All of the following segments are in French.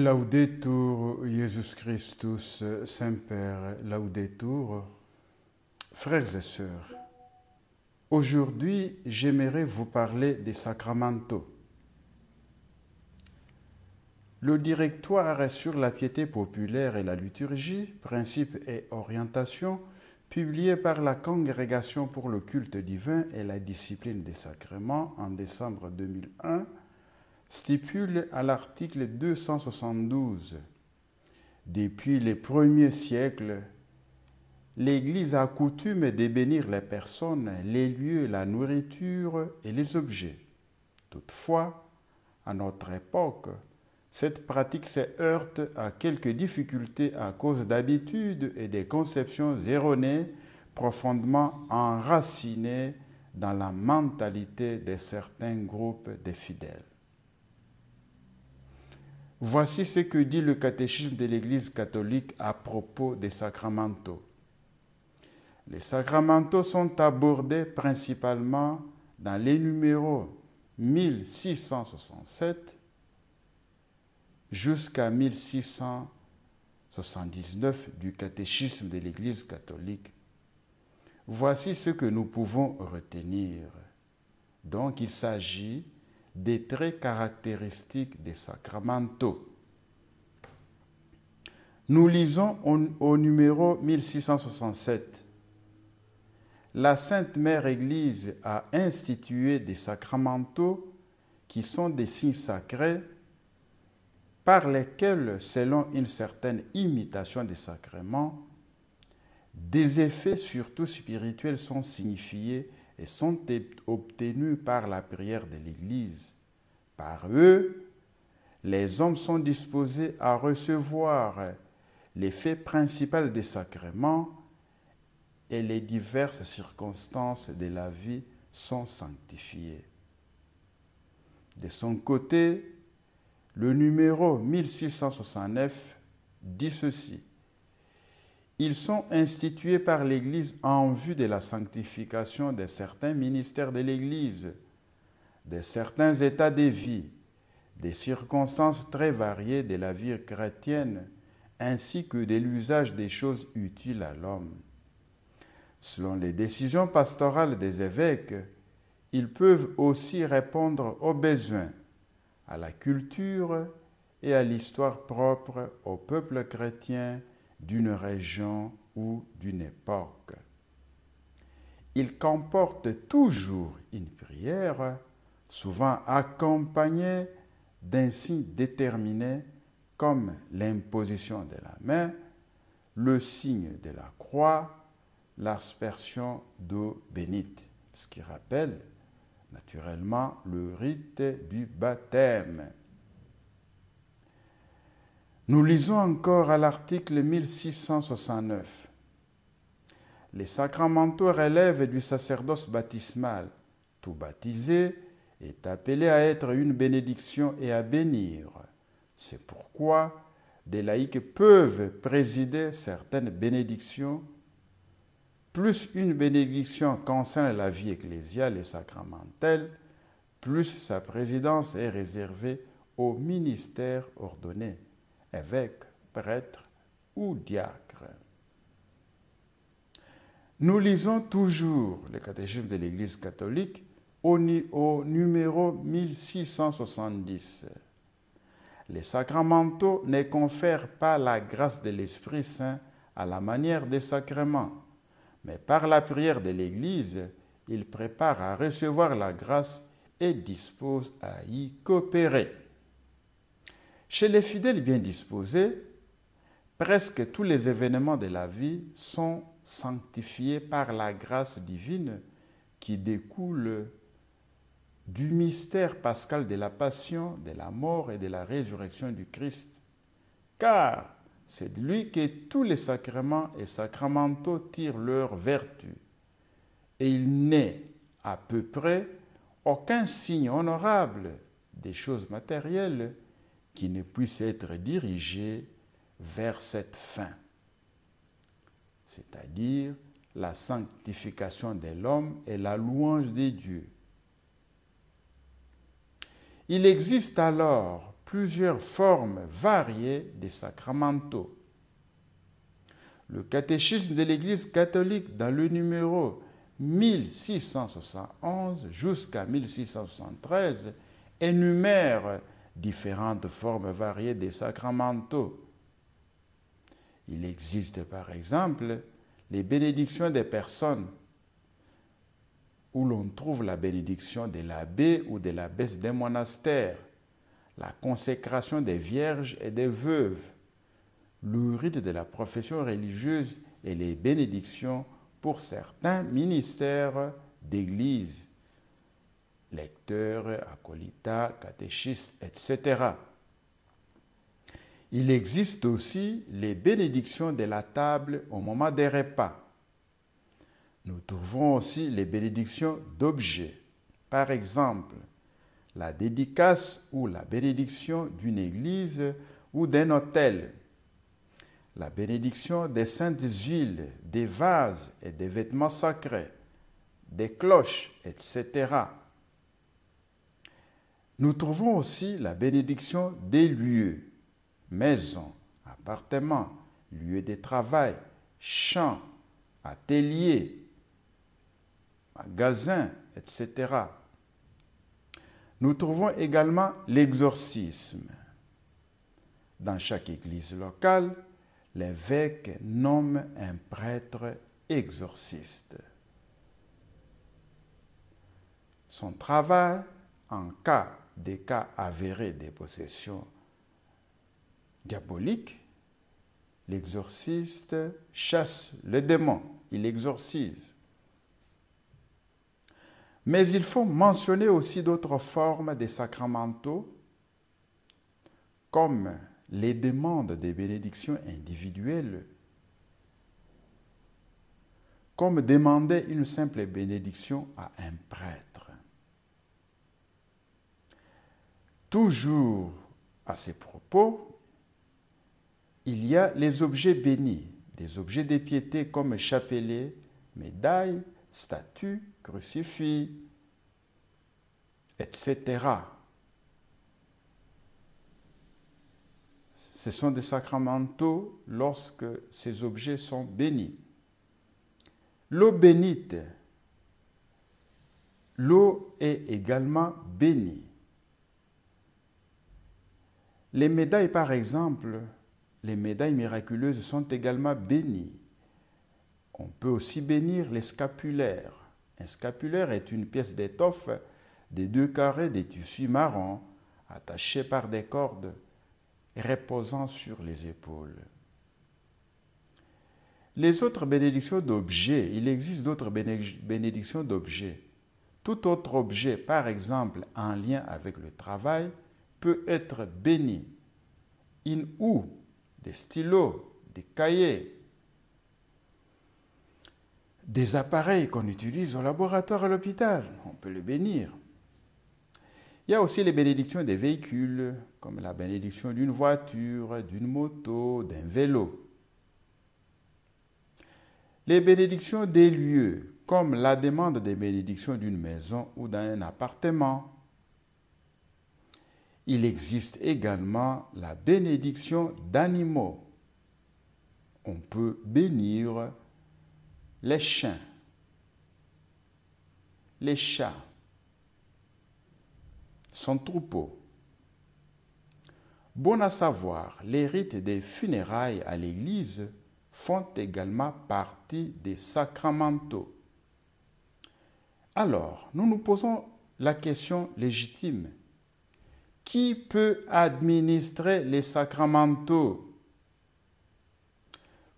Laudetur Jesus Christus, Semper Laudetur. Frères et sœurs, aujourd'hui j'aimerais vous parler des sacramentaux. Le directoire sur la piété populaire et la liturgie, principes et orientations, publié par la Congrégation pour le culte divin et la discipline des sacrements en décembre 2001, stipule à l'article 272 « Depuis les premiers siècles, l'Église a coutume de bénir les personnes, les lieux, la nourriture et les objets. Toutefois, à notre époque, cette pratique se heurte à quelques difficultés à cause d'habitudes et des conceptions erronées profondément enracinées dans la mentalité de certains groupes de fidèles. Voici ce que dit le catéchisme de l'Église catholique à propos des sacramentaux. Les sacramentaux sont abordés principalement dans les numéros 1667 jusqu'à 1679 du catéchisme de l'Église catholique. Voici ce que nous pouvons retenir. Donc, il s'agit des traits caractéristiques des sacramentaux. Nous lisons au numéro 1667. La Sainte Mère Église a institué des sacramentaux qui sont des signes sacrés par lesquels, selon une certaine imitation des sacrements, des effets surtout spirituels sont signifiés et sont obtenus par la prière de l'Église. Par eux, les hommes sont disposés à recevoir l'effet principal des sacrements et les diverses circonstances de la vie sont sanctifiées. De son côté, le numéro 1669 dit ceci. Ils sont institués par l'Église en vue de la sanctification de certains ministères de l'Église, de certains états de vie, des circonstances très variées de la vie chrétienne, ainsi que de l'usage des choses utiles à l'homme. Selon les décisions pastorales des évêques, ils peuvent aussi répondre aux besoins, à la culture et à l'histoire propre au peuple chrétien d'une région ou d'une époque. Il comporte toujours une prière, souvent accompagnée d'un signe déterminé comme l'imposition de la main, le signe de la croix, l'aspersion d'eau bénite, ce qui rappelle naturellement le rite du baptême. Nous lisons encore à l'article 1669. Les sacramentaux relèvent du sacerdoce baptismal. Tout baptisé est appelé à être une bénédiction et à bénir. C'est pourquoi des laïcs peuvent présider certaines bénédictions. Plus une bénédiction concerne la vie ecclésiale et sacramentelle, plus sa présidence est réservée aux ministères ordonnés, évêques, prêtres ou diacres. Nous lisons toujours le catéchisme de l'Église catholique au numéro 1670. Les sacramentaux ne confèrent pas la grâce de l'Esprit Saint à la manière des sacrements, mais par la prière de l'Église, ils préparent à recevoir la grâce et disposent à y coopérer. Chez les fidèles bien disposés, presque tous les événements de la vie sont sanctifiés par la grâce divine qui découle du mystère pascal de la passion, de la mort et de la résurrection du Christ. Car c'est de lui que tous les sacrements et sacramentaux tirent leur vertu. Et il n'est à peu près aucun signe honorable des choses matérielles qui ne puisse être dirigé vers cette fin, c'est-à-dire la sanctification de l'homme et la louange des dieux. Il existe alors plusieurs formes variées des sacramentaux. Le catéchisme de l'Église catholique, dans le numéro 1671 jusqu'à 1673, énumère différentes formes variées des sacramentaux. Il existe par exemple les bénédictions des personnes, où l'on trouve la bénédiction de l'abbé ou de l'abbesse d'un monastère, la consécration des vierges et des veuves, le rite de la profession religieuse et les bénédictions pour certains ministères d'église, lecteurs, acolytats, catéchistes, etc. Il existe aussi les bénédictions de la table au moment des repas. Nous trouvons aussi les bénédictions d'objets. Par exemple, la dédicace ou la bénédiction d'une église ou d'un autel, la bénédiction des saintes huiles, des vases et des vêtements sacrés, des cloches, etc. Nous trouvons aussi la bénédiction des lieux, maisons, appartements, lieux de travail, champs, ateliers, magasins, etc. Nous trouvons également l'exorcisme. Dans chaque église locale, l'évêque nomme un prêtre exorciste. Son travail, en cas des cas avérés de possession diabolique, l'exorciste chasse le démon, il exorcise. Mais il faut mentionner aussi d'autres formes des sacramentaux, comme les demandes des bénédictions individuelles, comme demander une simple bénédiction à un prêtre. Toujours à ces propos, il y a les objets bénis, des objets de piété comme chapelet, médailles, statues, crucifix, etc. Ce sont des sacramentaux lorsque ces objets sont bénis. L'eau bénite, l'eau est également bénie. Les médailles, par exemple, les médailles miraculeuses sont également bénies. On peut aussi bénir les scapulaires. Un scapulaire est une pièce d'étoffe de 2 carrés de tissu marron attachés par des cordes reposant sur les épaules. Les autres bénédictions d'objets, il existe d'autres bénédictions d'objets. Tout autre objet, par exemple en lien avec le travail, peut être béni. Une houe, des stylos, des cahiers, des appareils qu'on utilise au laboratoire à l'hôpital, on peut les bénir. Il y a aussi les bénédictions des véhicules, comme la bénédiction d'une voiture, d'une moto, d'un vélo. Les bénédictions des lieux, comme la demande des bénédictions d'une maison ou d'un appartement. Il existe également la bénédiction d'animaux. On peut bénir les chiens, les chats, son troupeau. Bon à savoir, les rites des funérailles à l'Église font également partie des sacramentaux. Alors, nous nous posons la question légitime. Qui peut administrer les sacramentaux?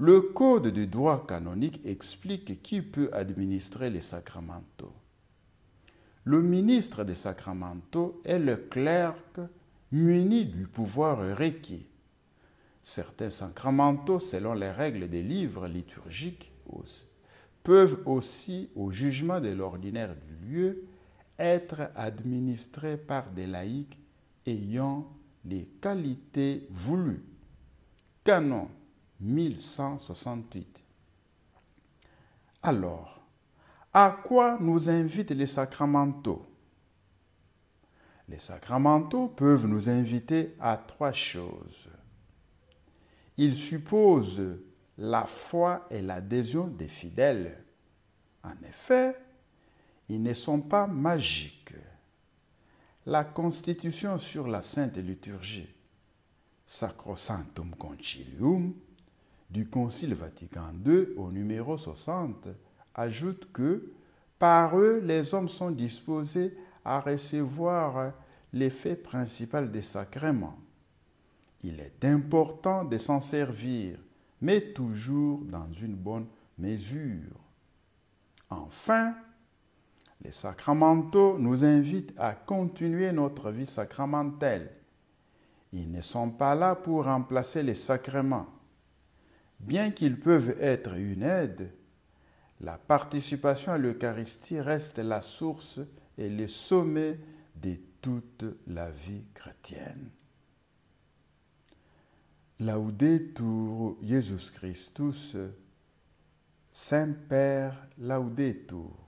Le Code du droit canonique explique qui peut administrer les sacramentaux. Le ministre des sacramentaux est le clerc muni du pouvoir requis. Certains sacramentaux, selon les règles des livres liturgiques, peuvent aussi, au jugement de l'ordinaire du lieu, être administrés par des laïcs ayant les qualités voulues. Canon 1168. Alors, à quoi nous invitent les sacramentaux? Les sacramentaux peuvent nous inviter à trois choses. Ils supposent la foi et l'adhésion des fidèles. En effet, ils ne sont pas magiques. La Constitution sur la Sainte Liturgie, Sacrosanctum Concilium, du Concile Vatican II au numéro 60, ajoute que par eux, les hommes sont disposés à recevoir l'effet principal des sacrements. Il est important de s'en servir, mais toujours dans une bonne mesure. Enfin, les sacramentaux nous invitent à continuer notre vie sacramentelle. Ils ne sont pas là pour remplacer les sacrements. Bien qu'ils peuvent être une aide, la participation à l'Eucharistie reste la source et le sommet de toute la vie chrétienne. Laudetur Jesus Christus, Saint-Père Laudetur.